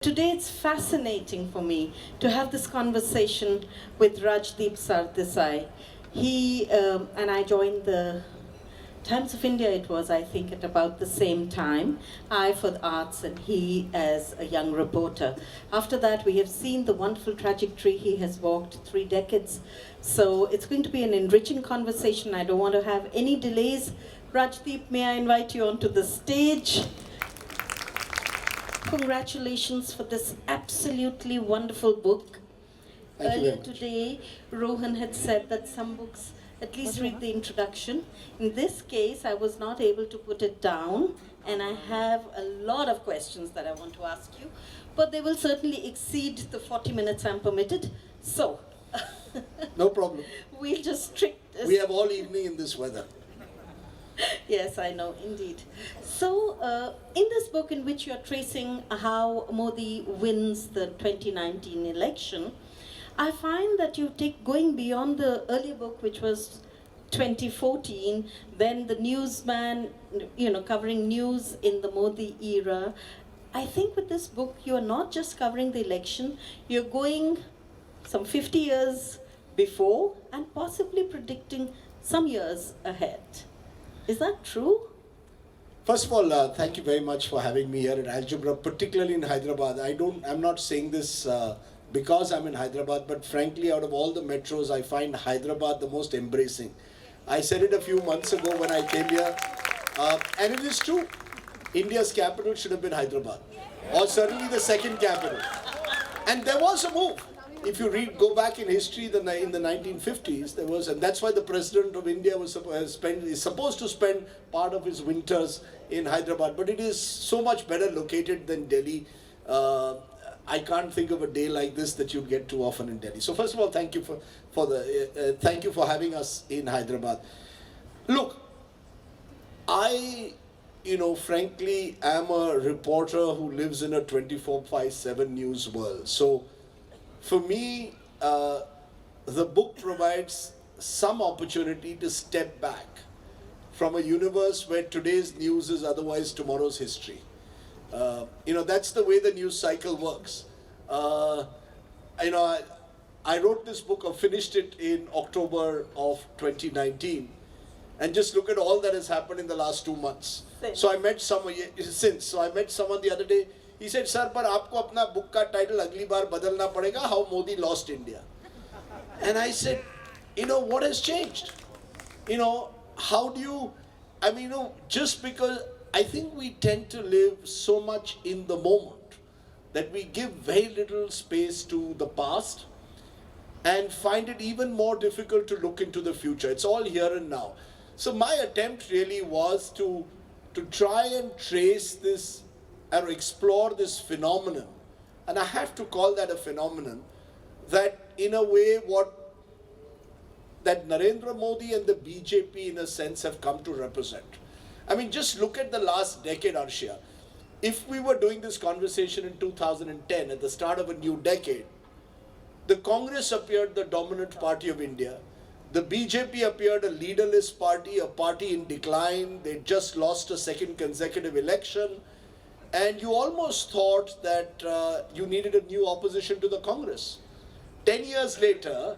Today it's fascinating for me to have this conversation with Rajdeep Sardesai. He and I joined the Times of India, it was, I think, at about the same time. I for the arts and he as a young reporter. After that, we have seen the wonderful trajectory he has walked, 3 decades. So it's going to be an enriching conversation. I don't want to have any delays. Rajdeep, may I invite you onto the stage? Congratulations for this absolutely wonderful book. Earlier today, Rohan had said that some books at least read the introduction. In this case, I was not able to put it down, and I have a lot of questions that I want to ask you, but they will certainly exceed the 40 minutes I'm permitted. So, no problem. We'll just trick this. We have all evening in this weather. Yes, I know, indeed. So, in this book in which you're tracing how Modi wins the 2019 election, I find that you take going beyond the earlier book, which was 2014, then the newsman, covering news in the Modi era. I think with this book, you are not just covering the election, you're going some 50 years before and possibly predicting some years ahead. Is that true? First of all, thank you very much for having me here at Algebra, particularly in Hyderabad. I'm not saying this because I'm in Hyderabad, but frankly, out of all the metros, I find Hyderabad the most embracing. I said it a few months ago when I came here, and it is true. India's capital should have been Hyderabad, or certainly the second capital. And there was a move. If you go back in history, in the 1950s, there was, and that's why the President of India is supposed to spend part of his winters in Hyderabad. But it is so much better located than Delhi. I can't think of a day like this that you'd get too often in Delhi. So first of all, thank you thank you for having us in Hyderabad. Look, I, frankly, am a reporter who lives in a 24/7 news world. So for me, the book provides some opportunity to step back from a universe where today's news is otherwise tomorrow's history. That's the way the news cycle works. I wrote this book, or finished it in October of 2019, and just look at all that has happened in the last 2 months. So I met someone the other day. He said, "Sir, पर आपको अपना book का title अगली बार बदलना पड़ेगा, How Modi Lost India." And I said, what has changed? How do you, just because I think we tend to live so much in the moment that we give very little space to the past and find it even more difficult to look into the future. It's all here and now. So my attempt really was to try and trace this or explore this phenomenon, and I have to call that a phenomenon, that in a way that Narendra Modi and the BJP in a sense have come to represent. Just look at the last decade, Arshiya. If we were doing this conversation in 2010, at the start of a new decade, the Congress appeared the dominant party of India. The BJP appeared a leaderless party, a party in decline. They just lost a second consecutive election. And you almost thought that you needed a new opposition to the Congress. 10 years later,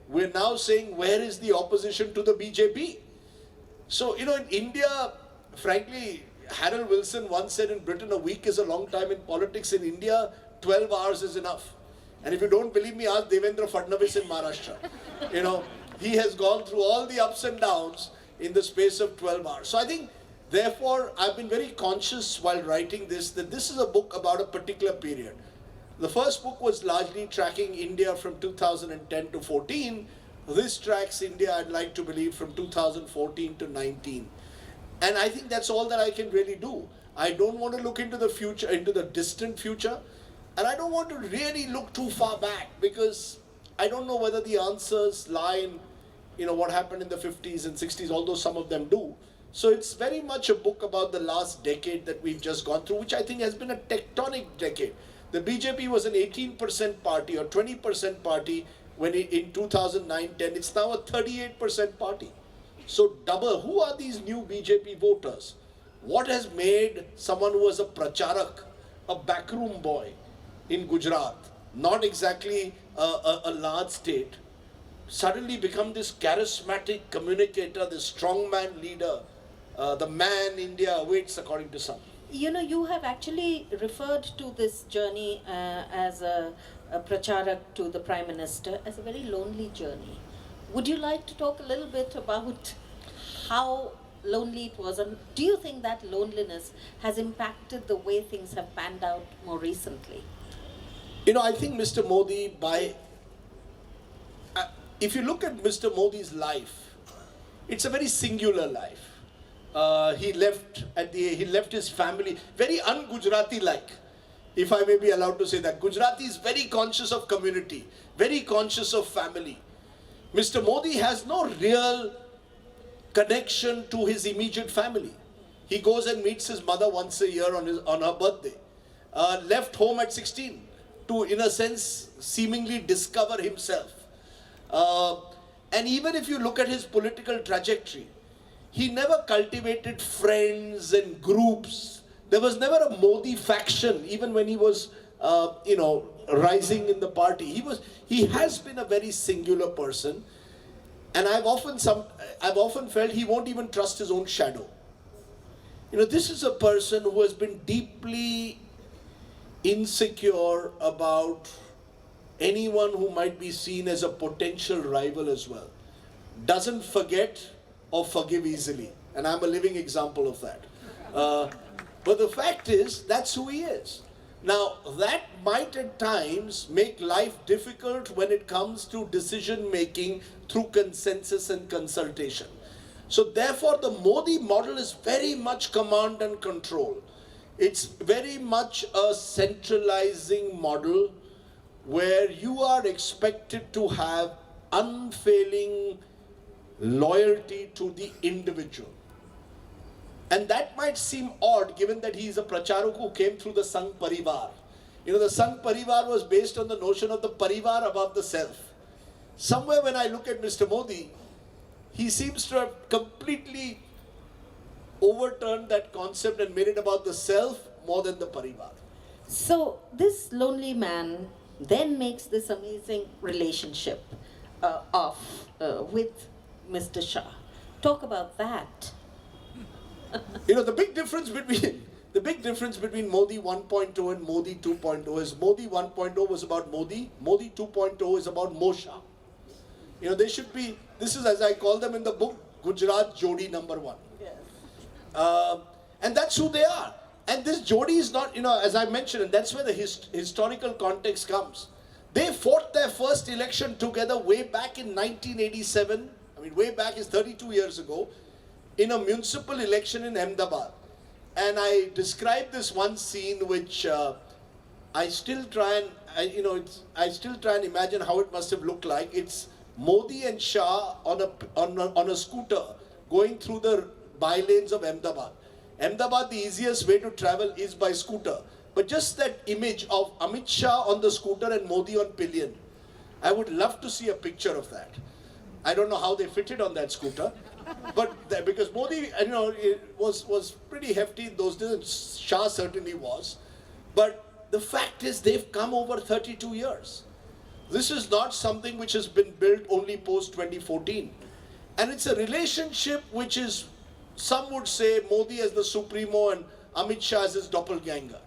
we're now saying, where is the opposition to the BJP? So, in India, frankly, Harold Wilson once said in Britain, a week is a long time in politics. In India, 12 hours is enough. And if you don't believe me, ask Devendra Fadnavis in Maharashtra. He has gone through all the ups and downs in the space of 12 hours. So I think, therefore, I've been very conscious while writing this, that this is a book about a particular period. The first book was largely tracking India from 2010 to 14. This tracks India, I'd like to believe, from 2014 to 19. And I think that's all that I can really do. I don't want to look into the future, into the distant future. And I don't want to really look too far back, because I don't know whether the answers lie in, what happened in the 50s and 60s, although some of them do. So it's very much a book about the last decade that we've just gone through, which I think has been a tectonic decade. The BJP was an 18% party or 20% party when in 2009-10, it's now a 38% party. So double. Who are these new BJP voters? What has made someone who was a pracharak, a backroom boy, in Gujarat, not exactly a large state, suddenly become this charismatic communicator, this strongman leader, the man India awaits, according to some. You know, you have actually referred to this journey as a pracharak to the Prime Minister as a very lonely journey. Would you like to talk a little bit about how lonely it was, and do you think that loneliness has impacted the way things have panned out more recently? You know, I think Mr. Modi, if you look at Mr. Modi's life, it's a very singular life. He left his family, very un-Gujarati like, if I may be allowed to say that. Gujarati is very conscious of community, very conscious of family. Mr. Modi has no real connection to his immediate family. He goes and meets his mother once a year on her birthday. Left home at 16 to, in a sense, seemingly discover himself. And even if you look at his political trajectory, he never cultivated friends and groups. There was never a Modi faction, even when he was, rising in the party. He has been a very singular person, and I've often felt he won't even trust his own shadow. You know, this is a person who has been deeply insecure about anyone who might be seen as a potential rival as well. Doesn't forget or forgive easily, and I'm a living example of that. But the fact is, that's who he is. Now, that might at times make life difficult when it comes to decision making through consensus and consultation. So therefore, the Modi model is very much command and control. It's very much a centralizing model where you are expected to have unfailing loyalty to the individual. And that might seem odd given that he is a pracharuk who came through the Sangh Parivar. You know, the Sangh Parivar was based on the notion of the Parivar above the self. Somewhere when I look at Mr. Modi, he seems to have completely overturned that concept and made it about the self more than the Parivar. So this lonely man then makes this amazing relationship with Mr. Shah. Talk about that. You know, the big difference between Modi 1.0 and Modi 2.0 is Modi 1.0 was about Modi, Modi 2.0 is about Mosha. You know, this is, as I call them in the book, Gujarat Jodi number 1. Yes. And that's who they are. And this Jodi is not, you know, as I mentioned, and that's where the historical context comes. They fought their first election together way back in 1987. I mean, way back is 32 years ago, in a municipal election in Ahmedabad. And I described this one scene which I still try and imagine how it must have looked like. It's Modi and Shah on a scooter going through the bylanes of Ahmedabad. Ahmedabad, the easiest way to travel is by scooter. But just that image of Amit Shah on the scooter and Modi on pillion, I would love to see a picture of that. I don't know how they fitted on that scooter, but because Modi, you know, it was pretty hefty in those days, and Shah certainly was. But the fact is, they've come over 32 years. This is not something which has been built only post 2014, and it's a relationship which is, some would say, Modi as the supremo and Amit Shah as his doppelganger.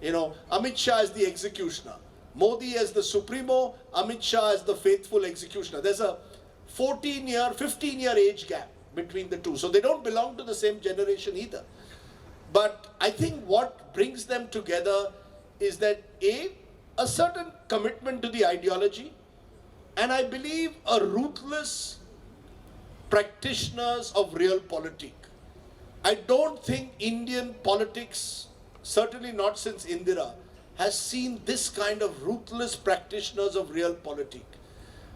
You know, Amit Shah is the executioner, Modi as the supremo, Amit Shah as the faithful executioner. There's a 15-year age gap between the two. So they don't belong to the same generation either. But I think what brings them together is that a certain commitment to the ideology, and I believe a ruthless practitioners of realpolitik. I don't think Indian politics, certainly not since Indira, has seen this kind of ruthless practitioners of realpolitik.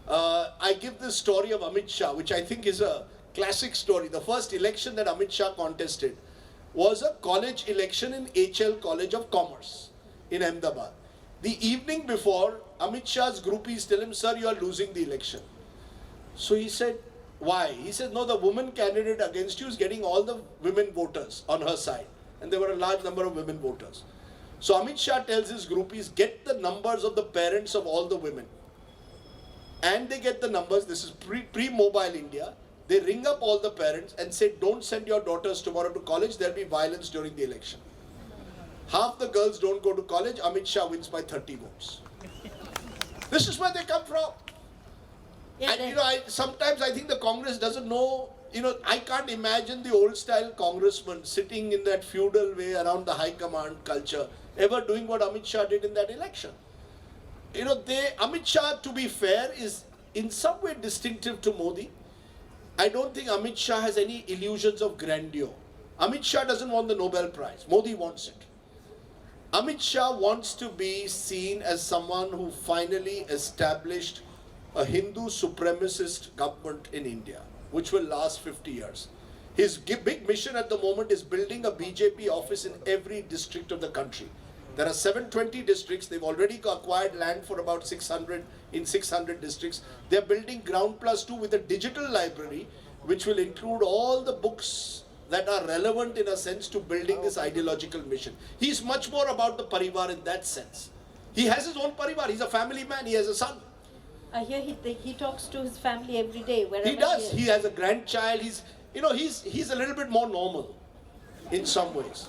I give this story of Amit Shah, which I think is a classic story. The first election that Amit Shah contested was a college election in HL College of Commerce in Ahmedabad. The evening before, Amit Shah's groupies tell him, "Sir, you are losing the election." So he said, "Why?" He said, "No, the woman candidate against you is getting all the women voters on her side." And there were a large number of women voters. So Amit Shah tells his groupies, get the numbers of the parents of all the women. And they get the numbers, this is pre-mobile India. They ring up all the parents and say, don't send your daughters tomorrow to college, there'll be violence during the election. Half the girls don't go to college, Amit Shah wins by 30 votes. This is where they come from. Yeah, And sometimes I think the Congress doesn't know, I can't imagine the old style congressman sitting in that feudal way around the high command culture ever doing what Amit Shah did in that election. Amit Shah, to be fair, is in some way distinctive to Modi. I don't think Amit Shah has any illusions of grandeur. Amit Shah doesn't want the Nobel Prize. Modi wants it. Amit Shah wants to be seen as someone who finally established a Hindu supremacist government in India, which will last 50 years. His big mission at the moment is building a BJP office in every district of the country. There are 720 districts. They've already acquired land for about 600 in 600 districts. They're building ground plus 2 with a digital library, which will include all the books that are relevant in a sense to building this ideological mission. He's much more about the parivar in that sense. He has his own parivar. He's a family man. He has a son. I hear he talks to his family every day. Wherever He does. He He has a grandchild. He's a little bit more normal in some ways.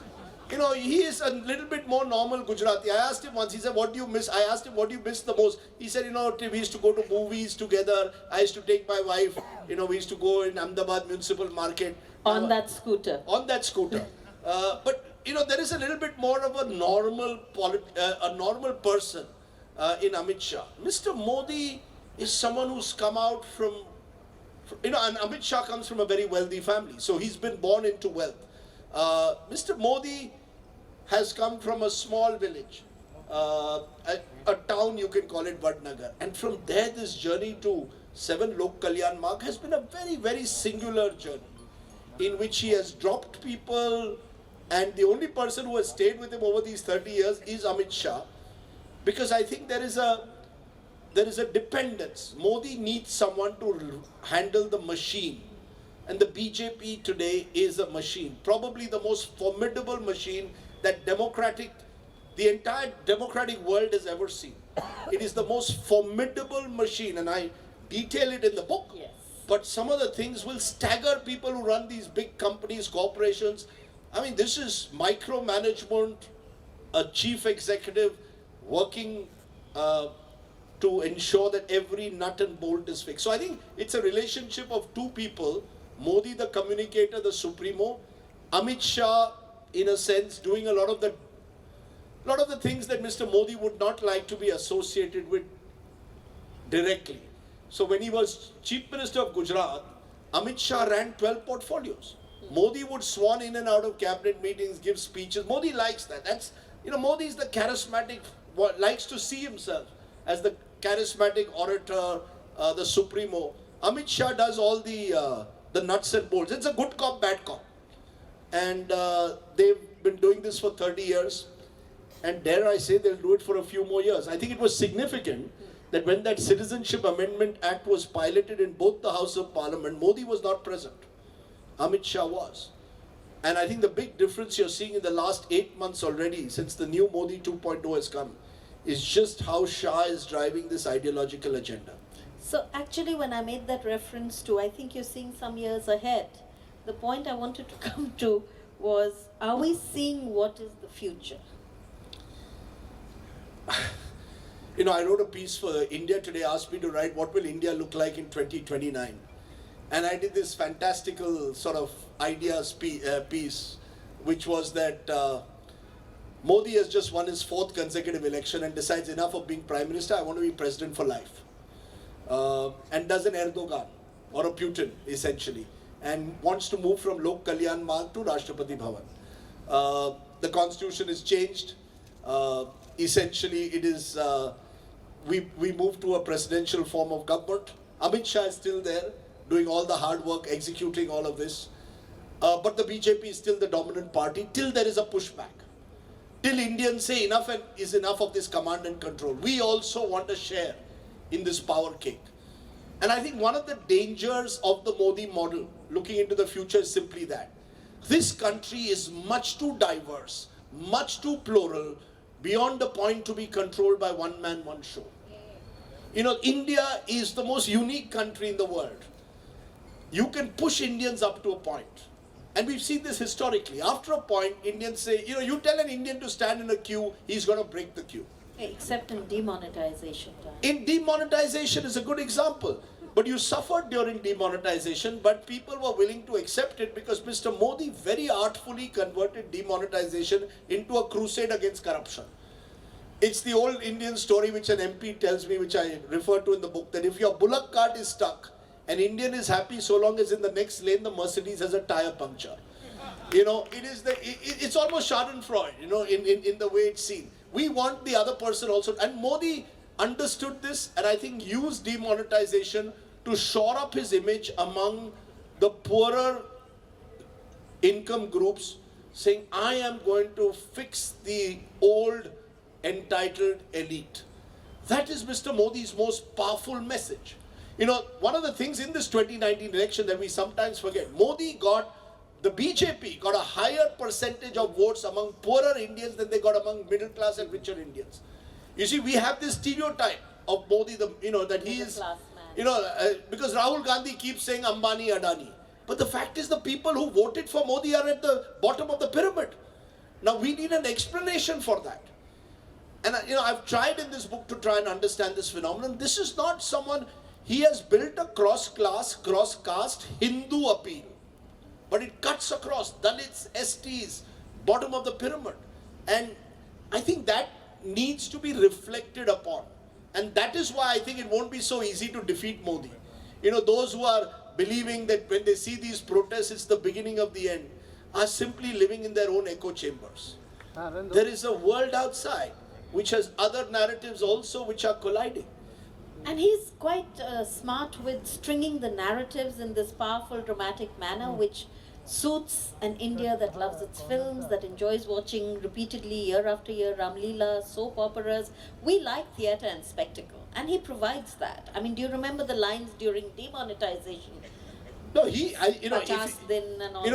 He is a little bit more normal Gujarati. I asked him once, he said, what do you miss? I asked him, what do you miss the most? He said, we used to go to movies together. I used to take my wife, we used to go in Ahmedabad Municipal Market. on that scooter. On that scooter. But there is a little bit more of a normal person in Amit Shah. Mr. Modi is someone who's come out from, and Amit Shah comes from a very wealthy family. So he's been born into wealth. Mr. Modi has come from a small village, a town you can call it Vadnagar, and from there this journey to 7 Lok Kalyan Marg has been a very, very singular journey in which he has dropped people, and the only person who has stayed with him over these 30 years is Amit Shah, because I think there is a dependence. Modi needs someone to handle the machine. And the BJP today is a machine, probably the most formidable machine that the entire democratic world has ever seen. It is the most formidable machine, and I detail it in the book. Yes. But some of the things will stagger people who run these big companies, corporations. I mean, this is micromanagement, a chief executive working to ensure that every nut and bolt is fixed. So I think it's a relationship of two people. Modi, the communicator, the supremo, Amit Shah, in a sense, doing a lot of the things that Mr. Modi would not like to be associated with directly. So when he was Chief Minister of Gujarat, Amit Shah ran 12 portfolios. Modi would swan in and out of cabinet meetings, give speeches. Modi likes that. Modi is the charismatic, likes to see himself as the charismatic orator, the supremo. Amit Shah does all the nuts and bolts. It's a good cop, bad cop. And they've been doing this for 30 years. And dare I say, they'll do it for a few more years. I think it was significant that when that Citizenship Amendment Act was piloted in both the House of Parliament, Modi was not present. Amit Shah was. And I think the big difference you're seeing in the last 8 months already, since the new Modi 2.0 has come, is just how Shah is driving this ideological agenda. So actually when I made that reference to, I think you're seeing some years ahead, the point I wanted to come to was, are we seeing what is the future? I wrote a piece for India Today, asked me to write what will India look like in 2029. And I did this fantastical sort of ideas piece, which was that Modi has just won his 4th consecutive election and decides enough of being Prime Minister, I want to be President for life. And does an Erdogan or a Putin essentially, and wants to move from Lok Kalyan Marg to Rashtrapati Bhavan. The constitution is changed. Essentially, it is we move to a presidential form of government. Amit Shah is still there, doing all the hard work, executing all of this. But the BJP is still the dominant party till there is a pushback. Till Indians say enough is enough of this command and control. We also want a share in this power cake. And I think one of the dangers of the Modi model, looking into the future, is simply that. This country is much too diverse, much too plural, beyond the point to be controlled by one man, one show. You know, India is the most unique country in the world. You can push Indians up to a point. And we've seen this historically. After a point, Indians say, you know, you tell an Indian to stand in a queue, he's going to break the queue. Except in demonetization time. In demonetization is a good example. But you suffered during demonetization, but people were willing to accept it because Mr. Modi very artfully converted demonetization into a crusade against corruption. It's the old Indian story which an MP tells me, which I refer to in the book, that if your bullock cart is stuck, an Indian is happy so long as in the next lane the Mercedes has a tire puncture. You know, it's almost Schadenfreude, you know, in the way it's seen. We want the other person also, and Modi understood this and I think used demonetization to shore up his image among the poorer income groups, saying, I am going to fix the old entitled elite. That is Mr. Modi's most powerful message. You know, one of the things in this 2019 election that we sometimes forget, the BJP got a higher percentage of votes among poorer Indians than they got among middle class and richer Indians. You see, we have this stereotype of Modi, that he is, because Rahul Gandhi keeps saying Ambani, Adani. But the fact is the people who voted for Modi are at the bottom of the pyramid. Now we need an explanation for that. And I've tried in this book to try and understand this phenomenon. This is not someone, he has built a cross-class, cross-caste Hindu appeal. But it cuts across Dalits, STs, bottom of the pyramid. And I think that needs to be reflected upon. And that is why I think it won't be so easy to defeat Modi. You know, those who are believing that when they see these protests, it's the beginning of the end, are simply living in their own echo chambers. There is a world outside which has other narratives also which are colliding. And he's quite smart with stringing the narratives in this powerful, dramatic manner, which suits an India that loves its films, that enjoys watching repeatedly year after year Ramleela, soap operas. We like theatre and spectacle, and he provides that. I mean, do you remember the lines during demonetization? No,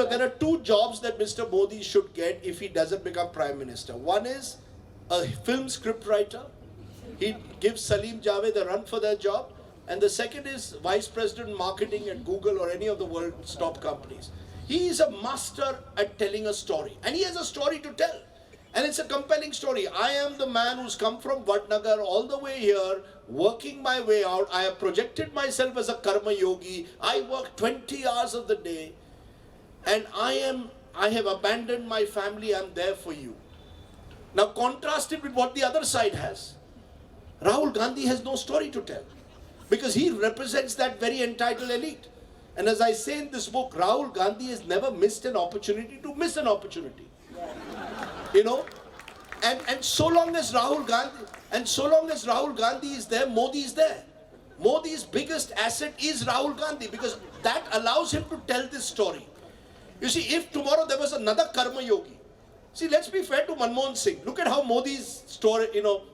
there are two jobs that Mr. Modi should get if he doesn't become Prime Minister. One is a film script writer. He gives Salim Javed a run for that job. And the second is Vice President Marketing at Google or any of the world's top companies. He is a master at telling a story. And he has a story to tell. And it's a compelling story. I am the man who's come from Vadnagar all the way here, working my way out. I have projected myself as a karma yogi. I work 20 hours of the day. And I have abandoned my family. I'm there for you. Now contrast it with what the other side has. Rahul Gandhi has no story to tell. Because he represents that very entitled elite. And as I say in this book, Rahul Gandhi has never missed an opportunity to miss an opportunity. You know, and so long as Rahul Gandhi is there, Modi is there. Modi's biggest asset is Rahul Gandhi because that allows him to tell this story. You see, if tomorrow there was another karma yogi, see, let's be fair to Manmohan Singh. Look at how Modi's story,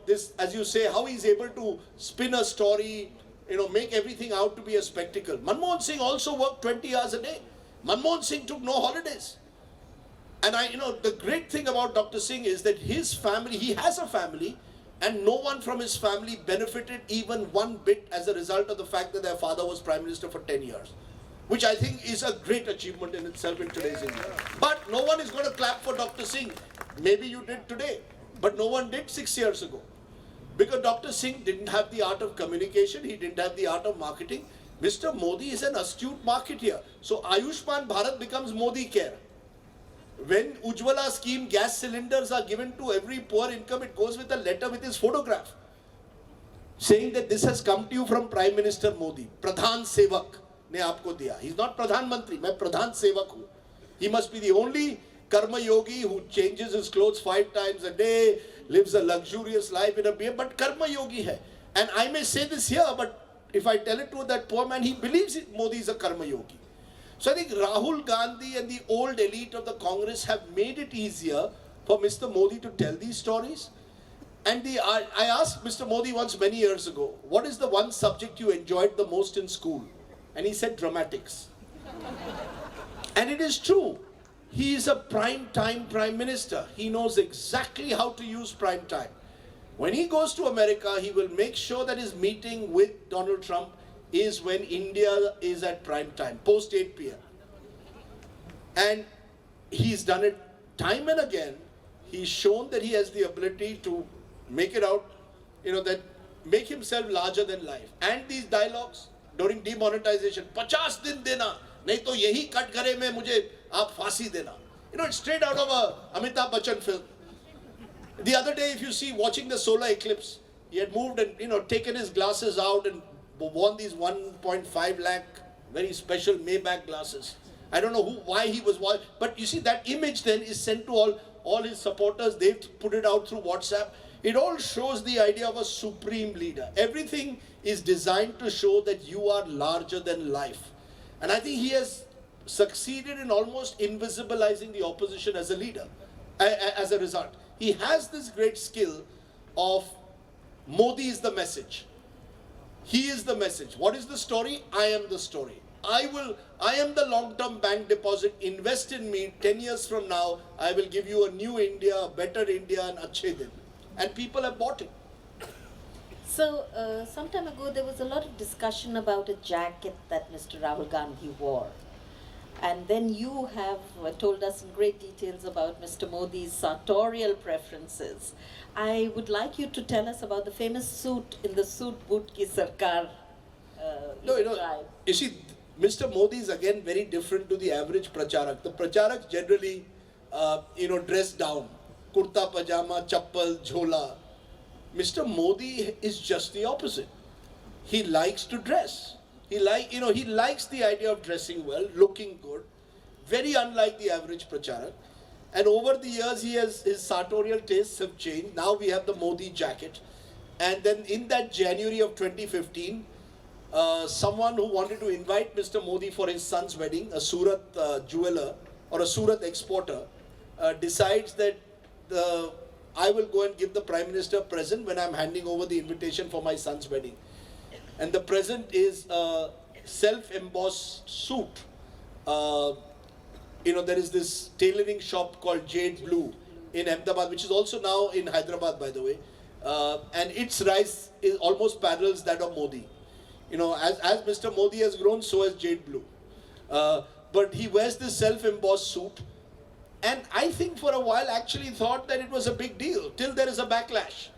this, as you say, how he's able to spin a story, make everything out to be a spectacle. Manmohan Singh also worked 20 hours a day. Manmohan Singh took no holidays. And the great thing about Dr. Singh is that his family, he has a family, and no one from his family benefited even one bit as a result of the fact that their father was Prime Minister for 10 years. Which I think is a great achievement in itself in today's India. But no one is going to clap for Dr. Singh. Maybe you did today, but no one did 6 years ago. Because Dr. Singh didn't have the art of communication, he didn't have the art of marketing. Mr. Modi is an astute marketeer. So Ayushman Bharat becomes Modi Care. When Ujjwala scheme gas cylinders are given to every poor income, it goes with a letter with his photograph. Saying that this has come to you from Prime Minister Modi. Pradhan Sevak ne aapko diya. He's not Pradhan Mantri, main Pradhan Sevak hu. He must be the only karma yogi who changes his clothes 5 times a day, lives a luxurious life in a beer, but karma yogi hai. And I may say this here, but if I tell it to that poor man, he believes Modi is a karma yogi. So I think Rahul Gandhi and the old elite of the Congress have made it easier for Mr. Modi to tell these stories. And I asked Mr. Modi once many years ago, what is the one subject you enjoyed the most in school? And he said dramatics. And it is true. he is a prime time prime minister. He knows exactly how to use prime time. When he goes to America, he will make sure that his meeting with Donald Trump is when India is at prime time, post 8 p.m. And he's done it time and again. He's shown that he has the ability to make it out, that make himself larger than life. And these dialogues during demonetization, 50 दिन देना, नहीं तो यही कटघरे में मुझे आप फांसी देना. It's straight out of a Amitabh Bachchan film. The other day, if you see, watching the solar eclipse, he had moved and, taken his glasses out and worn these 1.5 lakh very special Maybach glasses. I don't know why he was watching, but you see, that image then is sent to all his supporters. They've put it out through WhatsApp. It all shows the idea of a supreme leader. Everything is designed to show that you are larger than life. And I think he has succeeded in almost invisibilizing the opposition as a leader, as a result. He has this great skill of Modi is the message. He is the message. What is the story? I am the story. I am the long-term bank deposit. Invest in me. 10 years from now, I will give you a new India, a better India, and achhe din. And people have bought it. So, some time ago, there was a lot of discussion about a jacket that Mr. Rahul Gandhi wore. And then you have told us in great details about Mr. Modi's sartorial preferences. I would like you to tell us about the famous suit in the Suit Boot Ki Sarkar. You see, Mr. Modi is again very different to the average pracharak. The pracharak generally, dress down. Kurta, pajama, chappal, jhola. Mr. Modi is just the opposite. He likes to dress. He likes the idea of dressing well, looking good, very unlike the average pracharak. And over the years, his sartorial tastes have changed. Now we have the Modi jacket. And then in that January of 2015, someone who wanted to invite Mr. Modi for his son's wedding, a Surat jeweler or a Surat exporter, decides that I will go and give the Prime Minister a present when I'm handing over the invitation for my son's wedding. And the present is a self-embossed suit. There is this tailoring shop called Jade Blue in Ahmedabad, which is also now in Hyderabad, by the way. And its rise almost parallels that of Modi. As Mr. Modi has grown, so has Jade Blue. But he wears this self-embossed suit. And I think for a while actually thought that it was a big deal, till there is a backlash.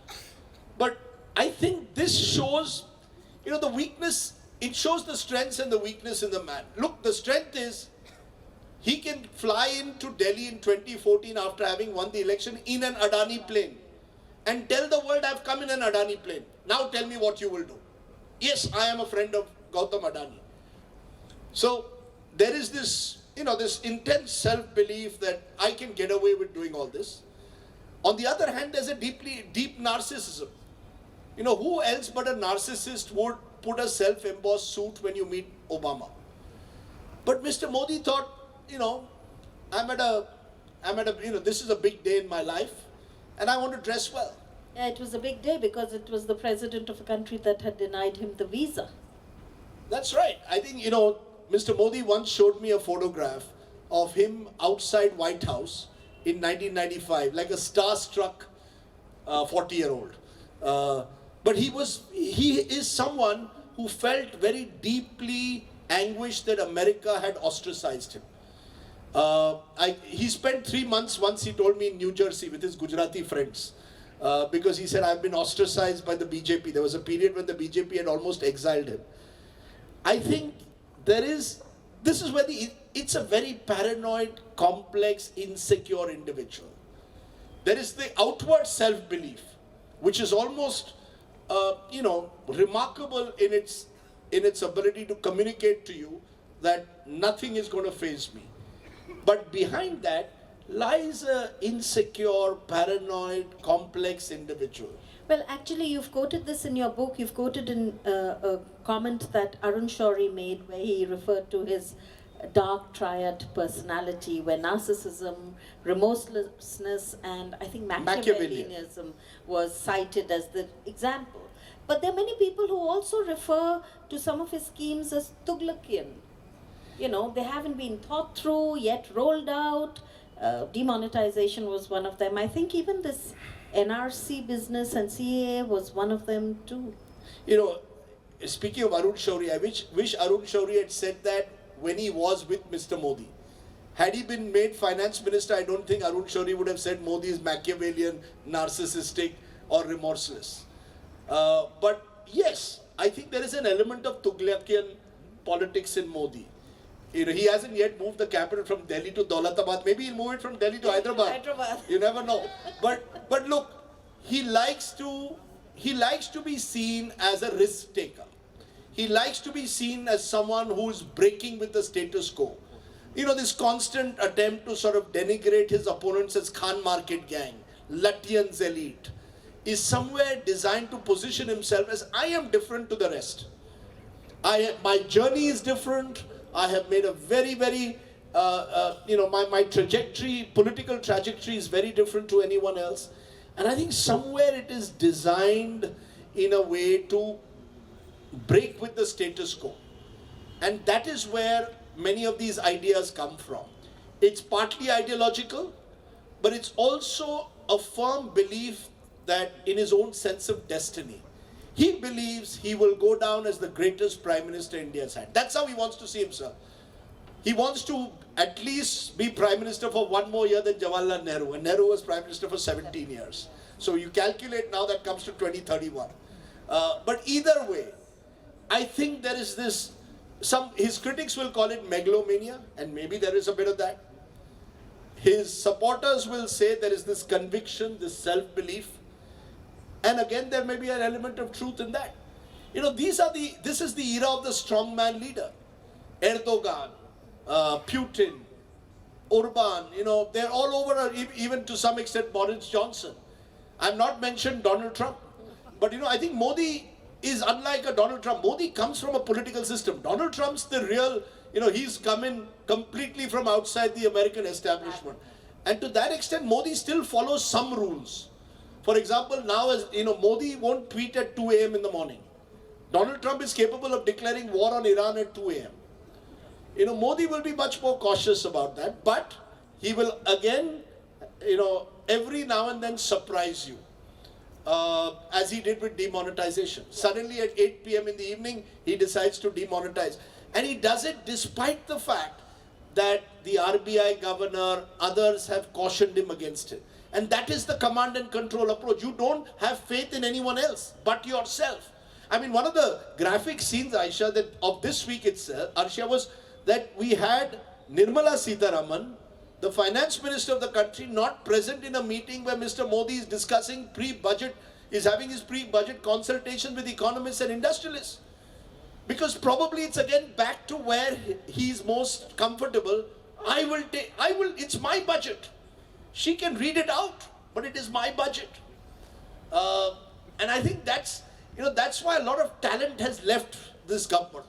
But I think this shows, the weakness, it shows the strengths and the weakness in the man. Look, the strength is, he can fly into Delhi in 2014 after having won the election in an Adani plane and tell the world, I've come in an Adani plane. Now tell me what you will do. Yes, I am a friend of Gautam Adani. So there is this, this intense self-belief that I can get away with doing all this. On the other hand, there's a deep narcissism. Who else but a narcissist would put a self-embossed suit when you meet Obama? But Mr. Modi thought, this is a big day in my life and I want to dress well. Yeah, it was a big day because it was the president of a country that had denied him the visa. That's right. I think, Mr. Modi once showed me a photograph of him outside White House in 1995, like a starstruck 40-year-old. But he is someone who felt very deeply anguished that America had ostracized him. He spent 3 months, once he told me, in New Jersey with his Gujarati friends. Because he said, I've been ostracized by the BJP. There was a period when the BJP had almost exiled him. I think this is where it's a very paranoid, complex, insecure individual. There is the outward self-belief, which is almost, remarkable in its ability to communicate to you that nothing is going to faze me. But behind that lies an insecure, paranoid, complex individual. Well, actually, you've quoted this in your book. You've quoted in a comment that Arun Shourie made where he referred to his dark triad personality, where narcissism, remorselessness, and I think Machiavellianism was cited as the example. But there are many people who also refer to some of his schemes as Tughlaqian. they haven't been thought through, yet rolled out. Demonetization was one of them. I think even this NRC business and CAA was one of them too. Speaking of Arun Shourie, I wish Arun Shourie had said that when he was with Mr. Modi. Had he been made finance minister, I don't think Arun Shourie would have said Modi is Machiavellian, narcissistic, or remorseless. But yes, I think there is an element of Tughlaqian politics in Modi. He hasn't yet moved the capital from Delhi to Daulatabad. Maybe he'll move it from Delhi to Hyderabad. You never know. But look, he likes to be seen as a risk taker. He likes to be seen as someone who is breaking with the status quo. This constant attempt to sort of denigrate his opponents as Khan Market Gang, Lutyens elite, is somewhere designed to position himself as I am different to the rest. My journey is different. I have made a very, very, my trajectory, political trajectory is very different to anyone else. And I think somewhere it is designed in a way to break with the status quo. And that is where many of these ideas come from. It's partly ideological, but it's also a firm belief that in his own sense of destiny, he believes he will go down as the greatest prime minister India's had. That's how he wants to see himself. He wants to at least be prime minister for one more year than Jawaharlal Nehru. And Nehru was prime minister for 17 years. So you calculate now, that comes to 2031. But either way, I think there is this, his critics will call it megalomania, and maybe there is a bit of that. His supporters will say there is this conviction, this self-belief. And again, there may be an element of truth in that. This is the era of the strongman leader. Erdogan, Putin, Orban, they're all over, even to some extent Boris Johnson. I've not mentioned Donald Trump. But I think Modi is unlike a Donald Trump. Modi comes from a political system. Donald Trump's the real, he's come in completely from outside the American establishment. And to that extent, Modi still follows some rules. For example, now, as Modi won't tweet at 2 a.m. in the morning. Donald Trump is capable of declaring war on Iran at 2 a.m. Modi will be much more cautious about that, but he will again, every now and then surprise you, as he did with demonetization. Suddenly at 8 p.m. in the evening, he decides to demonetize. And he does it despite the fact that the RBI governor, others have cautioned him against it. And that is the command and control approach. You don't have faith in anyone else but yourself. I mean, one of the graphic scenes, Aisha, that of this week itself, Arshiya, was that we had Nirmala Sitharaman, the finance minister of the country, not present in a meeting where Mr. Modi is discussing pre-budget, is having his pre-budget consultation with economists and industrialists. Because probably it's again back to where he's most comfortable. It's my budget. She can read it out, but it is my budget. And I think that's why a lot of talent has left this government.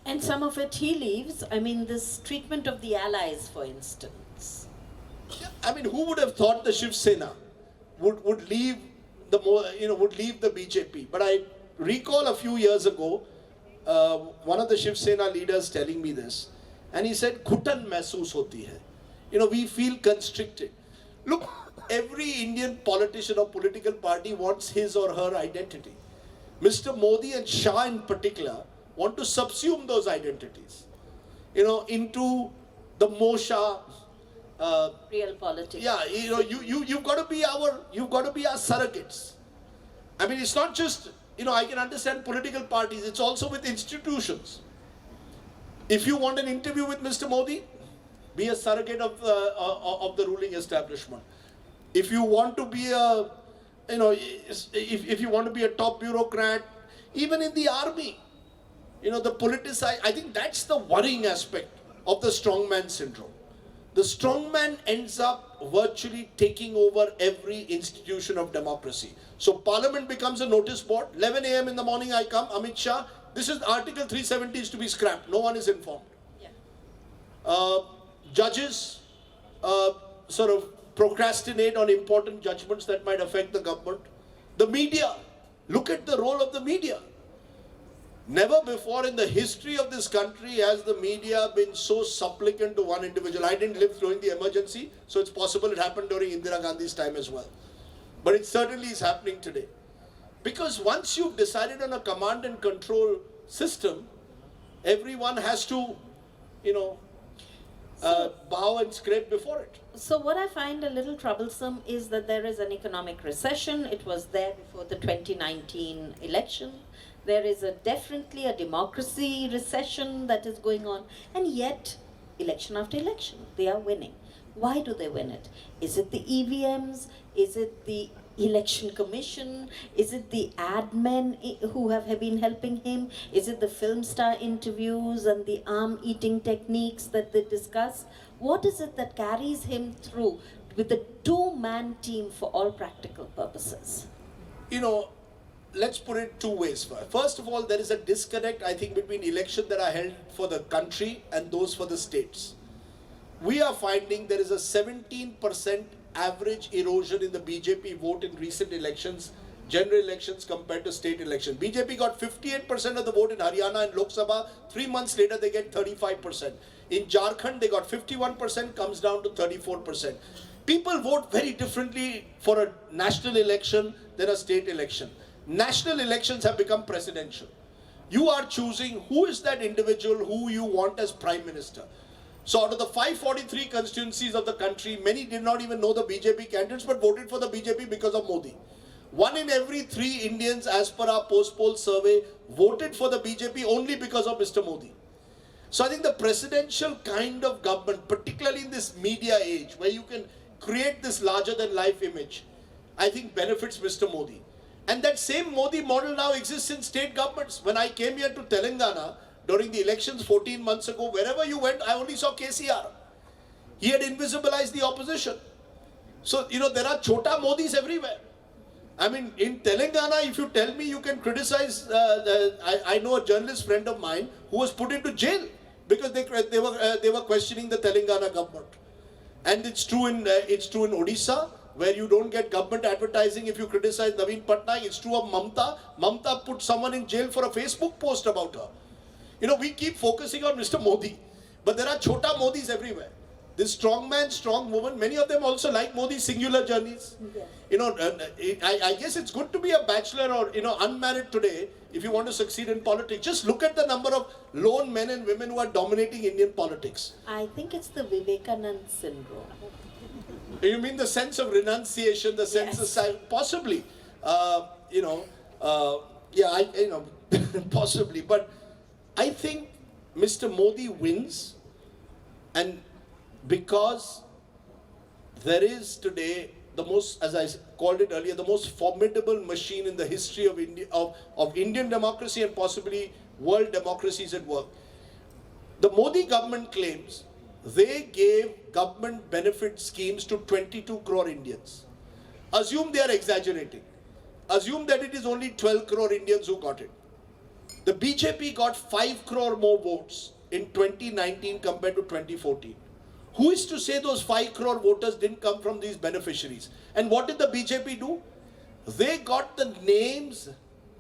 And some of it he leaves. I mean, this treatment of the allies, for instance. Yeah, I mean, who would have thought the Shiv Sena would leave the BJP? But I recall a few years ago, one of the Shiv Sena leaders telling me this, and he said, "Ghutan mehsoos hoti hai." We feel constricted. Look, every Indian politician or political party wants his or her identity. Mr. Modi and Shah in particular want to subsume those identities, into the Mosha. Real politics. Yeah, you've got to be our surrogates. I mean, it's not just, I can understand political parties, it's also with institutions. If you want an interview with Mr. Modi, be a surrogate of the ruling establishment. If you want to be if you want to be a top bureaucrat, even in the army, the politicized, I think that's the worrying aspect of the strongman syndrome. The strongman ends up virtually taking over every institution of democracy. So Parliament becomes a notice board. 11 a.m. in the morning I come, Amit Shah, this is Article 370 is to be scrapped. No one is informed. Yeah. Judges sort of procrastinate on important judgments that might affect the government. The media, look at the role of the media. Never before in the history of this country has the media been so supplicant to one individual. I didn't live during the emergency, so it's possible it happened during Indira Gandhi's time as well. But it certainly is happening today. Because once you've decided on a command and control system, everyone has to, bow and scrape before it. So what I find a little troublesome is that there is an economic recession. It was there before the 2019 election. There is definitely a democracy recession that is going on. And yet, election after election, they are winning. Why do they win it? Is it the EVMs? Is it the election commission? Is it the ad men who have been helping him? Is it the film star interviews and the arm eating techniques that they discuss? What is it that carries him through with a two-man team for all practical purposes? Let's put it two ways. First of all, there is a disconnect, I think, between elections that are held for the country and those for the states. We are finding there is a 17% average erosion in the BJP vote in recent elections, general elections compared to state elections. BJP got 58% of the vote in Haryana and Lok Sabha. 3 months later, they get 35%. In Jharkhand, they got 51%, comes down to 34%. People vote very differently for a national election than a state election. National elections have become presidential. You are choosing who is that individual who you want as prime minister. So out of the 543 constituencies of the country, many did not even know the BJP candidates but voted for the BJP because of Modi. 1 in every 3 Indians, as per our post-poll survey, voted for the BJP only because of Mr. Modi. So I think the presidential kind of government, particularly in this media age, where you can create this larger-than-life image, I think benefits Mr. Modi. And that same Modi model now exists in state governments. When I came here to Telangana during the elections 14 months ago, wherever you went, I only saw KCR. He had invisibilized the opposition. So, there are Chota Modis everywhere. I mean, in Telangana, if you tell me you can criticize, I know a journalist friend of mine who was put into jail because they were questioning the Telangana government. And it's true in Odisha, where you don't get government advertising if you criticize Naveen Patnaik. It's true of Mamta. Mamta put someone in jail for a Facebook post about her. We keep focusing on Mr. Modi, but there are Chota Modis everywhere. This strong man, strong woman, many of them also like Modi's singular journeys. Yeah. I guess it's good to be a bachelor or, unmarried today if you want to succeed in politics. Just look at the number of lone men and women who are dominating Indian politics. I think it's the Vivekanand syndrome. You mean the sense of renunciation, the sense of possibly, possibly. But I think Mr. Modi wins, and because there is today the most, as I called it earlier, the most formidable machine in the history of India, of Indian democracy and possibly world democracies at work. The Modi government claims they gave government benefit schemes to 22 crore Indians. Assume they are exaggerating. Assume that it is only 12 crore Indians who got it. The BJP got 5 crore more votes in 2019 compared to 2014. Who is to say those 5 crore voters didn't come from these beneficiaries? And what did the BJP do? They got the names,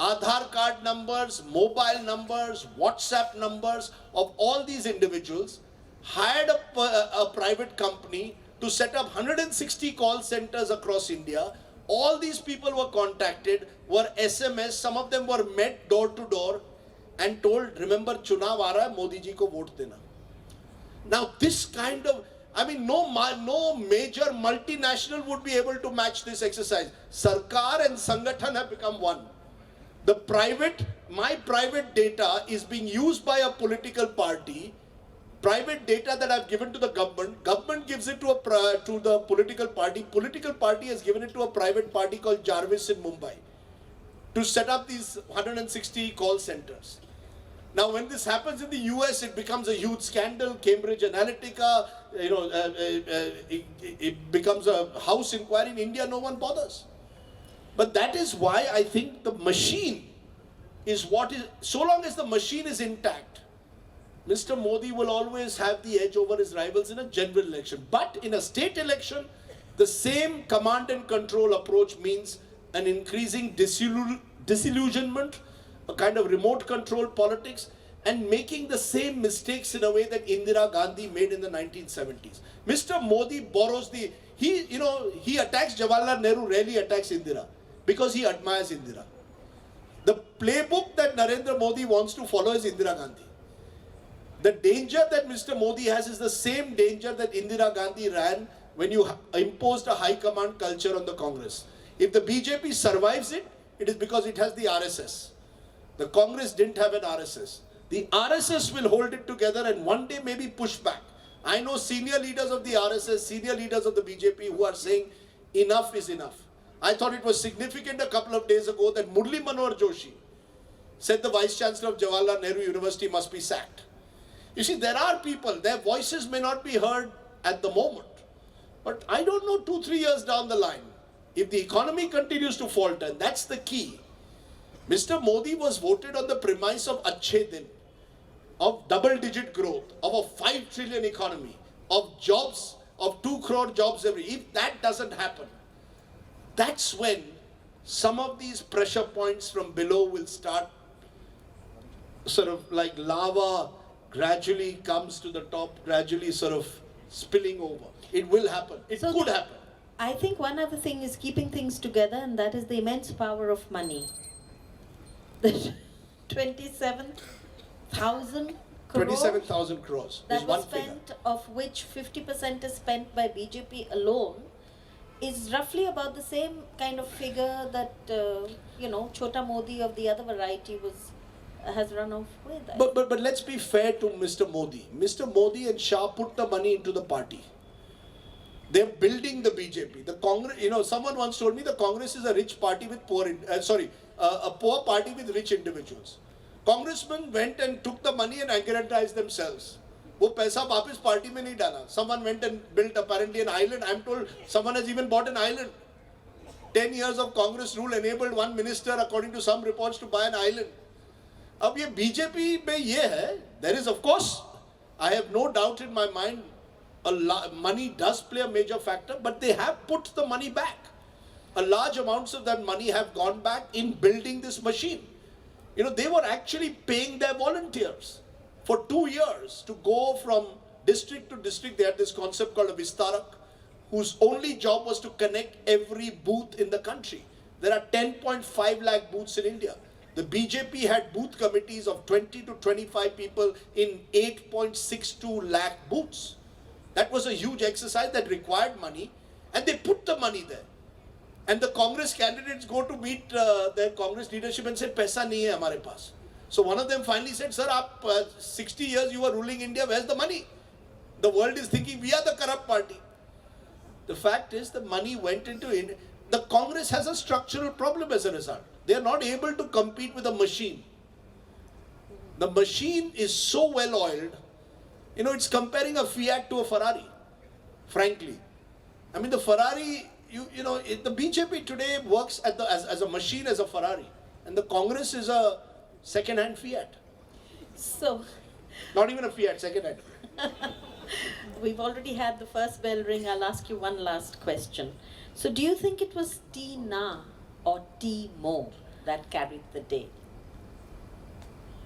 Aadhaar card numbers, mobile numbers, WhatsApp numbers of all these individuals, hired a private company to set up 160 call centers across India. All these people were contacted, were SMS, some of them were met door to door and told, remember Chunav aa raha hai, Modi ji ko vote dena. Now this kind of, no major multinational would be able to match this exercise. Sarkar and Sangathan have become one. My private data is being used by a political party. Private data that I've given to the government gives it to the political party has given it to a private party called Jarvis in Mumbai to set up these 160 call centers. Now when this happens in the US, it becomes a huge scandal. Cambridge Analytica, it becomes a house inquiry. In India, no one bothers. But that is why I think the machine is so long as the machine is intact, Mr. Modi will always have the edge over his rivals in a general election. But in a state election, the same command and control approach means an increasing disillusionment, a kind of remote control politics, and making the same mistakes in a way that Indira Gandhi made in the 1970s. Mr. Modi borrows he attacks Jawaharlal Nehru, rarely attacks Indira, because he admires Indira. The playbook that Narendra Modi wants to follow is Indira Gandhi. The danger that Mr. Modi has is the same danger that Indira Gandhi ran when you imposed a high command culture on the Congress. If the BJP survives it, it is because it has the RSS. The Congress didn't have an RSS. The RSS will hold it together and one day maybe push back. I know senior leaders of the RSS, senior leaders of the BJP who are saying enough is enough. I thought it was significant a couple of days ago that Murli Manohar Joshi said the Vice Chancellor of Jawaharlal Nehru University must be sacked. You see, there are people, their voices may not be heard at the moment. But I don't know, 2-3 years down the line, if the economy continues to falter, and that's the key. Mr. Modi was voted on the premise of Achhe Din, of double-digit growth, of a 5 trillion economy, of jobs, of 2 crore jobs every. If that doesn't happen, that's when some of these pressure points from below will start sort of like lava gradually comes to the top, gradually sort of spilling over. It will happen. It could happen. I think one other thing is keeping things together, and that is the immense power of money. The 27,000 crores 27,000 crores that is was one figure. spent, of which 50% is spent by BJP alone, is roughly about the same kind of figure that Chota Modi of the other variety has run off with. But let's be fair to Mr. Modi. Mr. Modi and Shah put the money into the party. They're building the BJP. The Congress, someone once told me the Congress is a rich party with a poor party with rich individuals. Congressmen went and took the money and aggrandized themselves. वो पैसा वापस party में नहीं डाला. Someone went and built apparently an island. I'm told someone has even bought an island. 10 years of Congress rule enabled one minister, according to some reports, to buy an island. अब ये BJP में ये है, there is of course, I have no doubt in my mind, money does play a major factor, but they have put the money back. A large amounts of that money have gone back in building this machine. They were actually paying their volunteers for 2 years to go from district to district. They had this concept called a Vistarak, whose only job was to connect every booth in the country. There are 10.5 lakh booths in India. The BJP had booth committees of 20 to 25 people in 8.62 lakh booths. That was a huge exercise that required money, and they put the money there. And the Congress candidates go to meet their Congress leadership and say, "Paisa nahi hai hamare paas." So one of them finally said, "Sir, 60 years you were ruling India, where's the money?" The world is thinking we are the corrupt party. The fact is the money went into India. The Congress has a structural problem as a result. They are not able to compete with a machine. The machine is so well oiled. It's comparing a Fiat to a Ferrari, frankly. I mean, the Ferrari, the BJP today works as a machine, as a Ferrari. And the Congress is a second-hand Fiat. So, not even a Fiat, second-hand. We've already had the first bell ring. I'll ask you one last question. So do you think it was Tina or Timo that carried the day?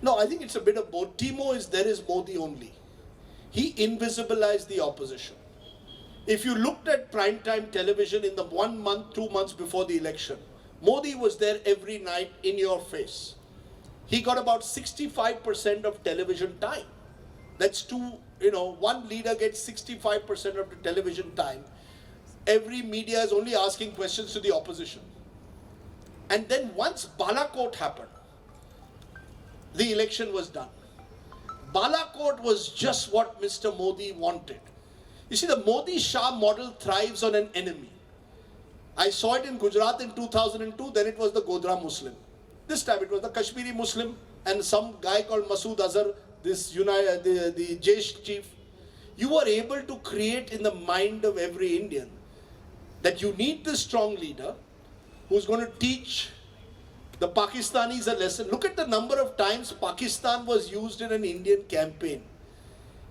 No, I think it's a bit of both. Timo is there is Modi only. He invisibilized the opposition. If you looked at primetime television in the 1 month, 2 months before the election, Modi was there every night in your face. He got about 65% of television time. That's one leader gets 65% of the television time. Every media is only asking questions to the opposition. And then once Balakot happened, the election was done. Balakot was just what Mr. Modi wanted. You see, the Modi-Shah model thrives on an enemy. I saw it in Gujarat in 2002, then it was the Godhra Muslim. This time it was the Kashmiri Muslim and some guy called Masood Azhar, the Jaish chief. You were able to create in the mind of every Indian that you need this strong leader who's going to teach the Pakistanis a lesson. Look at the number of times Pakistan was used in an Indian campaign.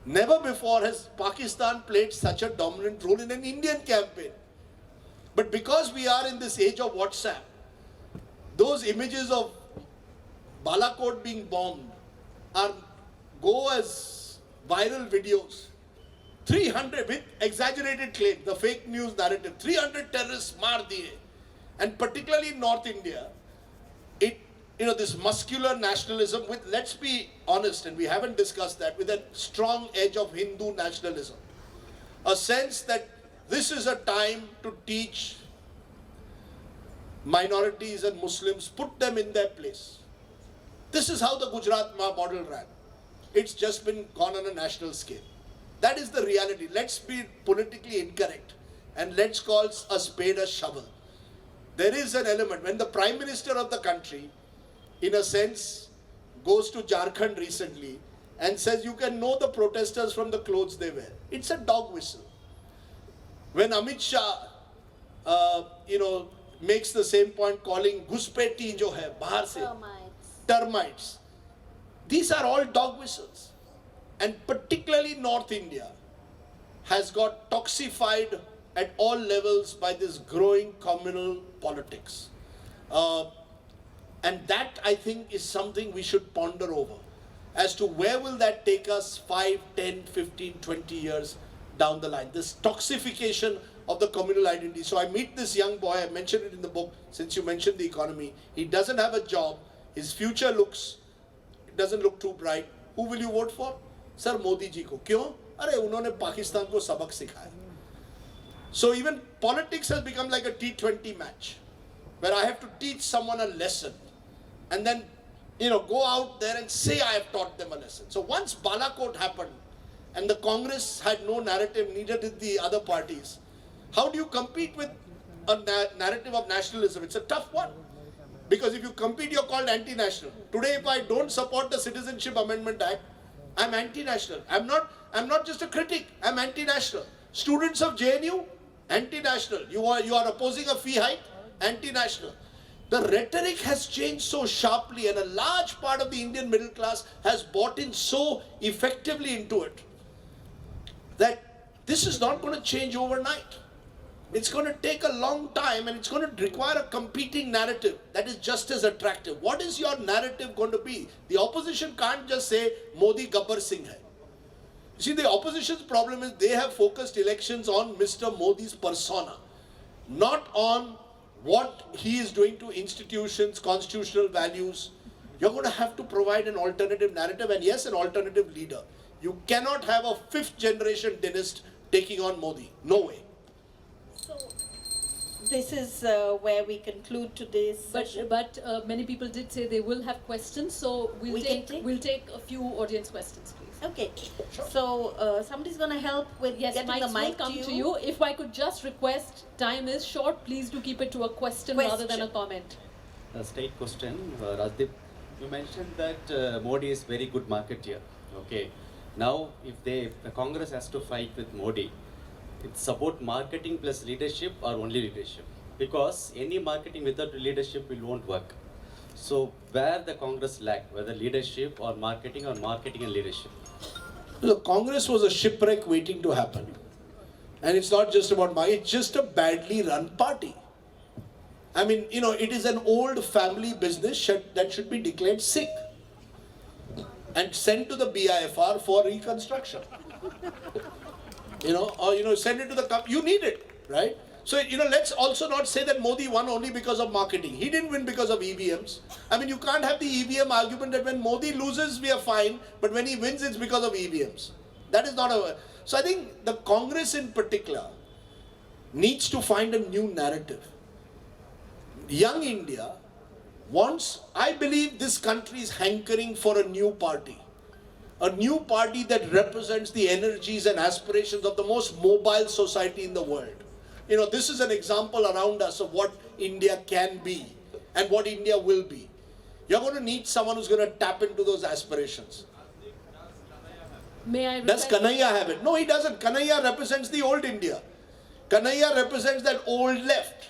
Never before has Pakistan played such a dominant role in an Indian campaign. But because we are in this age of WhatsApp, those images of Balakot being bombed go as viral videos. 300 with exaggerated claim, the fake news narrative, 300 terrorists maar diye. And particularly in North India, this muscular nationalism with, let's be honest, and we haven't discussed that, with a strong edge of Hindu nationalism. A sense that this is a time to teach minorities and Muslims, put them in their place. This is how the Gujarat model ran. It's just been gone on a national scale. That is the reality. Let's be politically incorrect and let's call a spade a shovel. There is an element when the Prime Minister of the country, in a sense, goes to Jharkhand recently and says you can know the protesters from the clothes they wear. It's a dog whistle. When Amit Shah, makes the same point, calling Guspeti jo hai, bahar se, termites. These are all dog whistles. And particularly North India has got toxified at all levels by this growing communal politics. And that, I think, is something we should ponder over as to where will that take us 5, 10, 15, 20 years down the line. This toxification of the communal identity. So I meet this young boy, I mentioned it in the book, since you mentioned the economy. He doesn't have a job. His future doesn't look too bright. Who will you vote for? Sir, Modi ji ko. Kyun? Arey, unhone Pakistan ko sabak sikhaya. So even politics has become like a T20 match, where I have to teach someone a lesson and then, go out there and say I have taught them a lesson. So once Balakot happened and the Congress had no narrative, neither did the other parties, how do you compete with a narrative of nationalism? It's a tough one. Because if you compete, you're called anti-national. Today, if I don't support the Citizenship Amendment Act, I'm anti-national. I'm not just a critic, I'm anti-national. Students of JNU, anti-national. You are opposing a fee hike, anti-national. The rhetoric has changed so sharply and a large part of the Indian middle class has bought in so effectively into it that this is not going to change overnight. It's going to take a long time and it's going to require a competing narrative that is just as attractive. What is your narrative going to be? The opposition can't just say Modi Gabbar Singh hai. You see, the opposition's problem is they have focused elections on Mr. Modi's persona, not on what he is doing to institutions, constitutional values. You're going to have to provide an alternative narrative and yes, an alternative leader. You cannot have a fifth generation dynast taking on Modi. No way. So this is where we conclude today's session. But many people did say they will have questions, so we'll take a few audience questions, please. Okay, sure. So somebody's going to help with getting the mic will come to you. If I could just request, time is short, please do keep it to a question rather than a comment. A straight question, Rajdeep, you mentioned that Modi is very good marketeer. Okay, now if the Congress has to fight with Modi, it's about marketing plus leadership or only leadership? Because any marketing without leadership won't work. So where the Congress lack, whether leadership or marketing and leadership? Look, Congress was a shipwreck waiting to happen. And it's not just about it's just a badly run party. I mean, it is an old family business that should be declared sick and sent to the BIFR for reconstruction. Or send it to the you need it, right? So, let's also not say that Modi won only because of marketing. He didn't win because of EVMs. I mean, you can't have the EVM argument that when Modi loses, we are fine, but when he wins, it's because of EVMs. That is not a... So I think the Congress in particular needs to find a new narrative. Young India wants... I believe this country is hankering for a new party. A new party that represents the energies and aspirations of the most mobile society in the world. This is an example around us of what India can be and what India will be. You're going to need someone who's going to tap into those aspirations. May I Does Kanhaiya have it? No, he doesn't. Kanhaiya represents the old India. Kanhaiya represents that old left.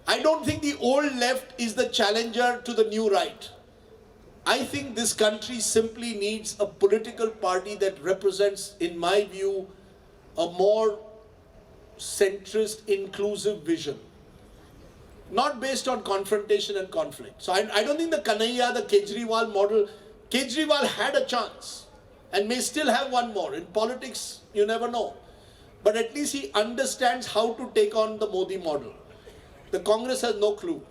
I don't think the old left is the challenger to the new right. I think this country simply needs a political party that represents, in my view, a more centrist, inclusive vision. not based on confrontation and conflict. So I don't think the Kanhaiya, the Kejriwal model, Kejriwal had a chance and may still have one more. In politics, you never know. But at least he understands how to take on the Modi model. The Congress has no clue.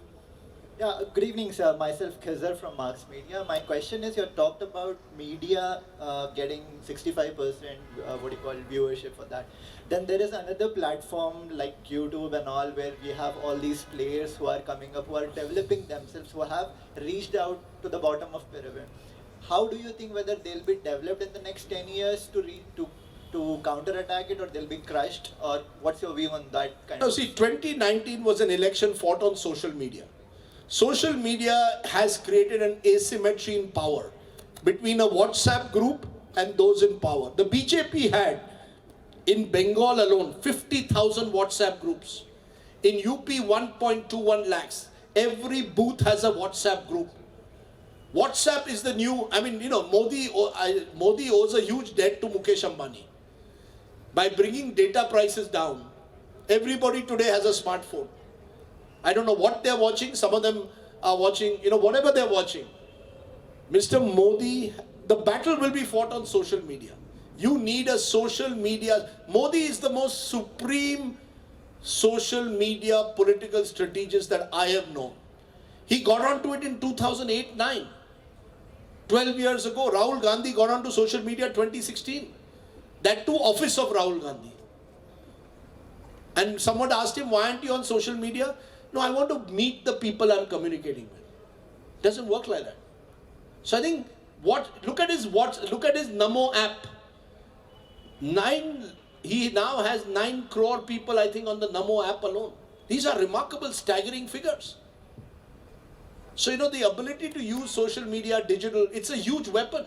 Yeah, good evening, sir. Myself, Khizar from Marx Media. My question is, you talked about media getting 65%, viewership for that. Then there is another platform like YouTube and all, where we have all these players who are coming up, who are developing themselves, who have reached out to the bottom of pyramid. How do you think whether they'll be developed in the next 10 years to counterattack it, or they'll be crushed, or what's your view on that kind of? See, 2019 was an election fought on social media. Social media has created an asymmetry in power between a WhatsApp group and those in power. The BJP had, in Bengal alone, 50,000 WhatsApp groups. In UP, 1.21 lakhs. Every booth has a WhatsApp group. WhatsApp is the new, Modi owes a huge debt to Mukesh Ambani. By bringing data prices down, everybody today has a smartphone. I don't know what they're watching. Some of them are watching, whatever they're watching. Mr. Modi, the battle will be fought on social media. You need a social media. Modi is the most supreme social media political strategist that I have known. He got onto it in 2008-9. 12 years ago, Rahul Gandhi got onto social media 2016. That too, office of Rahul Gandhi. And someone asked him, why aren't you on social media? No, I want to meet the people I'm communicating with. Doesn't work like that. So I think look at his Namo app. He now has 9 crore people, I think, on the Namo app alone. These are remarkable, staggering figures. So the ability to use social media, digital, it's a huge weapon.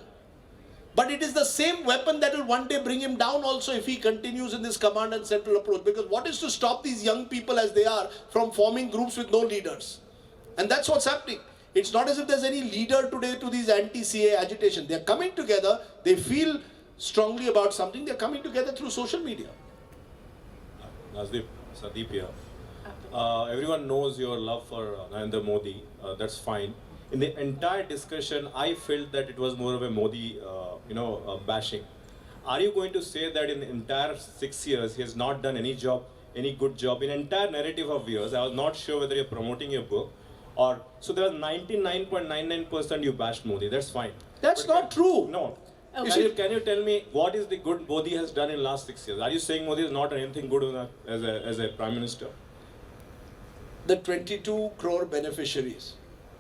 But it is the same weapon that will one day bring him down also if he continues in this command and central approach. Because what is to stop these young people as they are from forming groups with no leaders? And that's what's happening. It's not as if there's any leader today to these anti-CA agitation. They're coming together, they feel strongly about something, they're coming together through social media. Rajdeep Sardesai here. Everyone knows your love for Narendra Modi, that's fine. In the entire discussion, I felt that it was more of a Modi, bashing. Are you going to say that in the entire 6 years, he has not done any good job? In entire narrative of yours, I was not sure whether you're promoting your book or, so there was 99.99% you bashed Modi, that's fine. That's not true. No. Okay. Can you tell me what is the good Modi has done in the last 6 years? Are you saying Modi has not done anything good as a Prime Minister? The 22 crore beneficiaries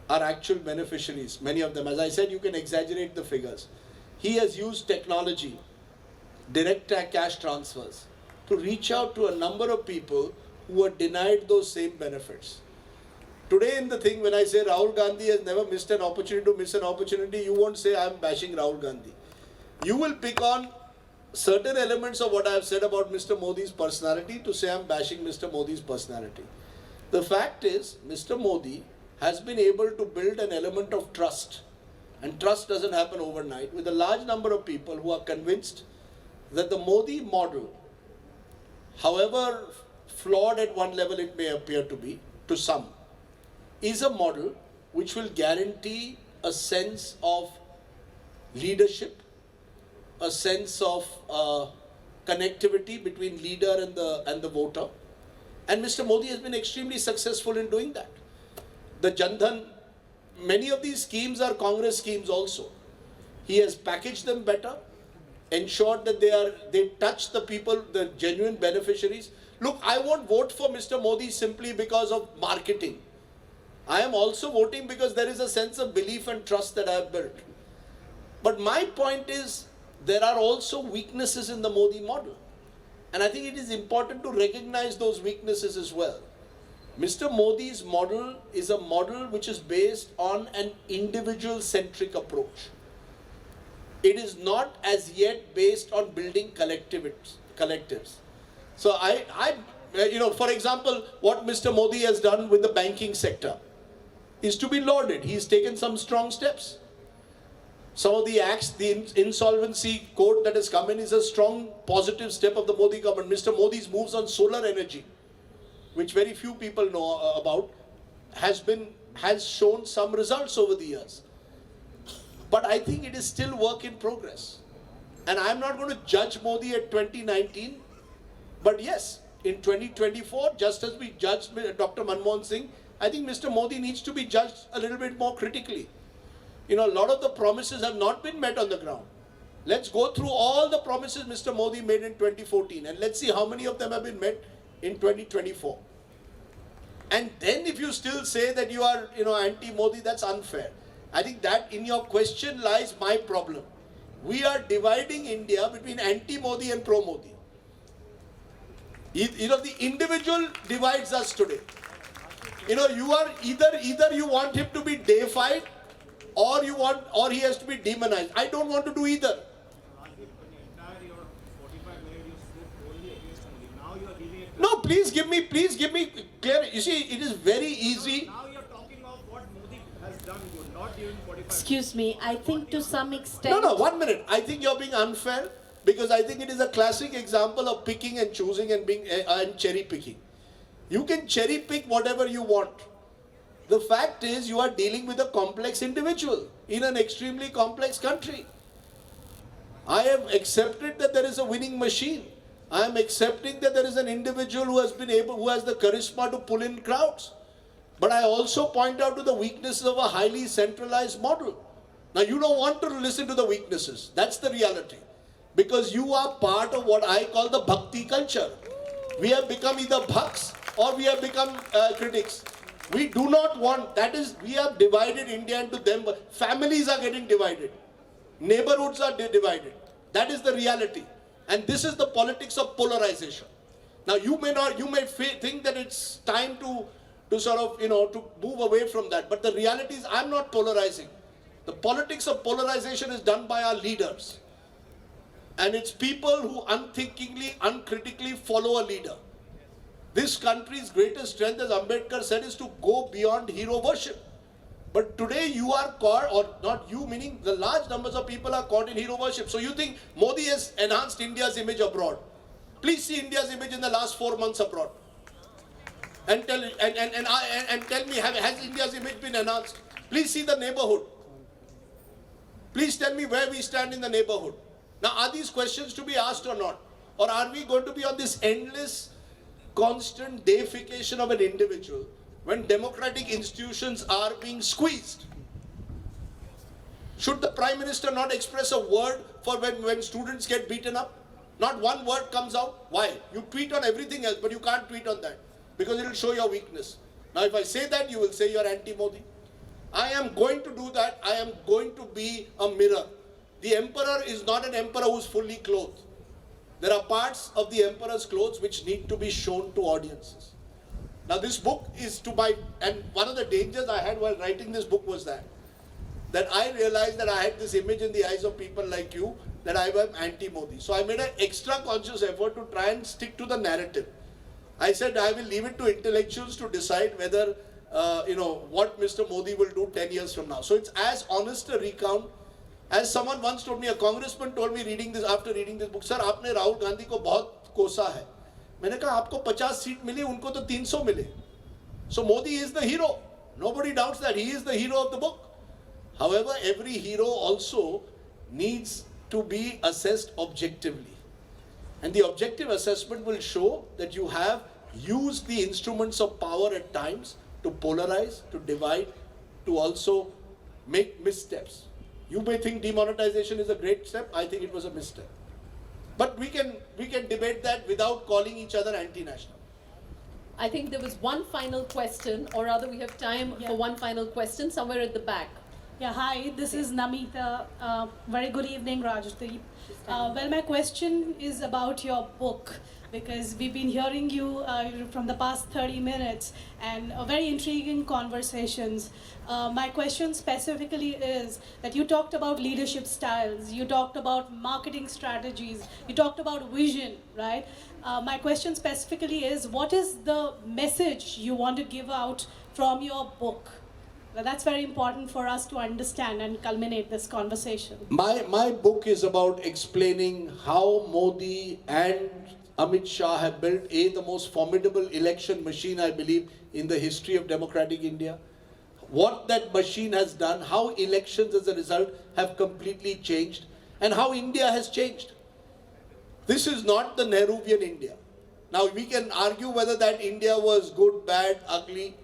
are actual beneficiaries, many of them. As I said, you can exaggerate the figures. He has used technology, direct cash transfers, to reach out to a number of people who are denied those same benefits. Today in the thing, when I say Rahul Gandhi has never missed an opportunity to miss an opportunity, you won't say I'm bashing Rahul Gandhi. You will pick on certain elements of what I have said about Mr. Modi's personality to say I'm bashing Mr. Modi's personality. The fact is, Mr. Modi has been able to build an element of trust. And trust doesn't happen overnight, with a large number of people who are convinced that the Modi model, however flawed at one level it may appear to be, to some, is a model which will guarantee a sense of leadership, a sense of connectivity between leader and the voter. And Mr. Modi has been extremely successful in doing that. The Jan Dhan, many of these schemes are Congress schemes also. He has packaged them better, ensured that they touch the people, the genuine beneficiaries. Look, I won't vote for Mr. Modi simply because of marketing. I am also voting because there is a sense of belief and trust that I have built. But my point is, there are also weaknesses in the Modi model. And I think it is important to recognize those weaknesses as well. Mr. Modi's model is a model which is based on an individual-centric approach. It is not as yet based on building collectives. So for example, what Mr. Modi has done with the banking sector is to be lauded. He's taken some strong steps. Some of the acts, the insolvency code that has come in is a strong positive step of the Modi government. Mr. Modi's moves on solar energy, which very few people know about, has shown some results over the years. But I think it is still work in progress. And I'm not going to judge Modi at 2019, but yes, in 2024, just as we judged Dr. Manmohan Singh, I think Mr. Modi needs to be judged a little bit more critically. You know, a lot of the promises have not been met on the ground. Let's go through all the promises Mr. Modi made in 2014 and let's see how many of them have been met in 2024. And then if you still say that you are, anti-Modi, that's unfair. I think that in your question lies my problem. We are dividing India between anti-Modi and pro-Modi. The individual divides us today. You are either you want him to be deified or he has to be demonized. I don't want to do either. No, please give me clear. You see, it is very easy. Now you're talking of what Modi has done good, not even 45. Excuse me, I think to some extent... No, 1 minute. I think you're being unfair because I think it is a classic example of picking and choosing and cherry picking. You can cherry pick whatever you want. The fact is you are dealing with a complex individual in an extremely complex country. I have accepted that there is a winning machine. I am accepting that there is an individual who has the charisma to pull in crowds. But I also point out to the weaknesses of a highly centralized model. Now you don't want to listen to the weaknesses. That's the reality. Because you are part of what I call the bhakti culture. We have become either bhaks or we have become critics. We do not want, that is, we have divided India into them. Families are getting divided. Neighborhoods are divided. That is the reality. And this is the politics of polarization. Now you may think that it's time to move away from that. But the reality is I'm not polarizing. The politics of polarization is done by our leaders. And it's people who unthinkingly, uncritically follow a leader. This country's greatest strength, as Ambedkar said, is to go beyond hero worship. But today you are caught, or not you, meaning the large numbers of people are caught in hero worship. So you think Modi has enhanced India's image abroad. Please see India's image in the last 4 months abroad. And tell me, has India's image been enhanced? Please see the neighborhood. Please tell me where we stand in the neighborhood. Now, are these questions to be asked or not? Or are we going to be on this endless, constant deification of an individual when democratic institutions are being squeezed? Should the Prime Minister not express a word for when students get beaten up? Not one word comes out. Why? You tweet on everything else, but you can't tweet on that because it will show your weakness. Now, if I say that, you will say you are anti-Modi. I am going to do that. I am going to be a mirror. The emperor is not an emperor who is fully clothed. There are parts of the emperor's clothes which need to be shown to audiences. Now this book is and one of the dangers I had while writing this book was that I realized that I had this image in the eyes of people like you that I am anti-Modi. So I made an extra conscious effort to try and stick to the narrative. I said I will leave it to intellectuals to decide whether, what Mr. Modi will do 10 years from now. So it's as honest a recount. As someone once told me, a congressman told me after reading this book, sir, आपने राहुल गांधी को बहुत कोसा है. मैंने कहा आपको 50 seat मिली, उनको तो 300 मिले. So Modi is the hero. Nobody doubts that he is the hero of the book. However, every hero also needs to be assessed objectively. And the objective assessment will show that you have used the instruments of power at times to polarize, to divide, to also make missteps. You may think demonetization is a great step. I think it was a misstep. But we can debate that without calling each other anti-national. I think there was one final question, or rather we have time for one final question somewhere at the back. Yeah, hi, this is Namita. Very good evening, Rajdeep. Well, my question is about your book, because we've been hearing you from the past 30 minutes and very intriguing conversations. My question specifically is that you talked about leadership styles, you talked about marketing strategies, you talked about vision, right? My question specifically is, what is the message you want to give out from your book? Well, that's very important for us to understand and culminate this conversation. My book is about explaining how Modi and Amit Shah have built the most formidable election machine, I believe, in the history of democratic India. What that machine has done, how elections as a result have completely changed, and how India has changed. This is not the Nehruvian India. Now we can argue whether that India was good, bad, ugly.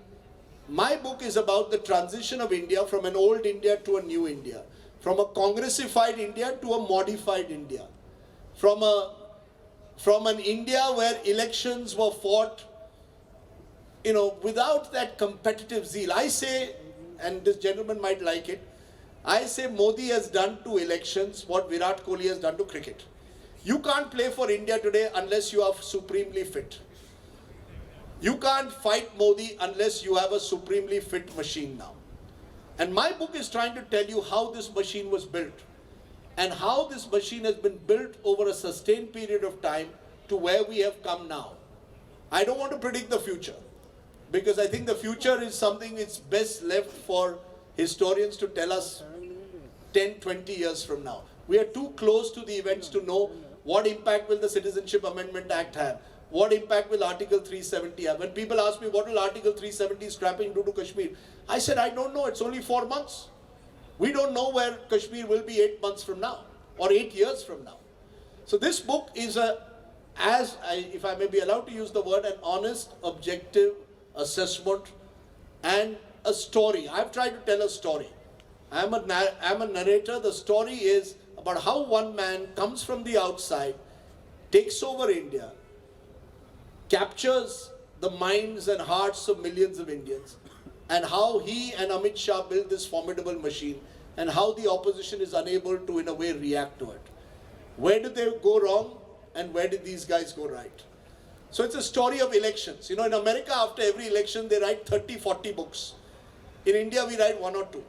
My book is about the transition of India from an old India to a new India, from a congressified India to a modified India, from an India where elections were fought, without that competitive zeal. I say, and this gentleman might like it, I say Modi has done to elections what Virat Kohli has done to cricket. You can't play for India today unless you are supremely fit. You can't fight Modi unless you have a supremely fit machine now. And my book is trying to tell you how this machine was built and how this machine has been built over a sustained period of time to where we have come now. I don't want to predict the future because I think the future is something it's best left for historians to tell us 10, 20 years from now. We are too close to the events to know what impact will the Citizenship Amendment Act have? What impact will Article 370 have? When people ask me what will Article 370 scrapping do to Kashmir, I said I don't know, it's only 4 months. We don't know where Kashmir will be 8 months from now or 8 years from now. So this book is if I may be allowed to use the word, an honest, objective assessment and a story. I've tried to tell a story. I'm a narrator. The story is about how one man comes from the outside, takes over India, captures the minds and hearts of millions of Indians, and how he and Amit Shah built this formidable machine, and how the opposition is unable to, in a way, react to it. Where did they go wrong, and where did these guys go right? So it's a story of elections. In America, after every election, they write 30, 40 books. In India, we write 1 or 2.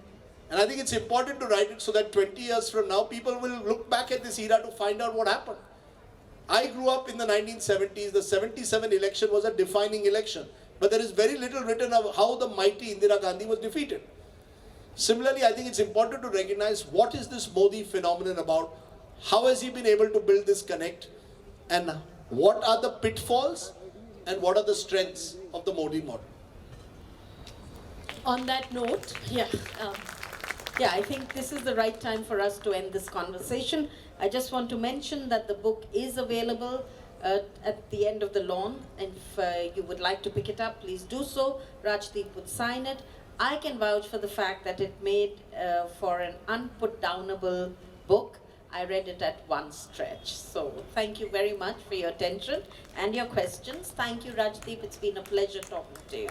And I think it's important to write it so that 20 years from now, people will look back at this era to find out what happened. I grew up in the 1970s. The 77 election was a defining election. But there is very little written of how the mighty Indira Gandhi was defeated. Similarly, I think it's important to recognize what is this Modi phenomenon about, how has he been able to build this connect, and what are the pitfalls and what are the strengths of the Modi model. On that note, I think this is the right time for us to end this conversation. I just want to mention that the book is available at the end of the lawn. And if you would like to pick it up, please do so. Rajdeep would sign it. I can vouch for the fact that it made for an unput-downable book. I read it at one stretch. So thank you very much for your attention and your questions. Thank you, Rajdeep. It's been a pleasure talking to you.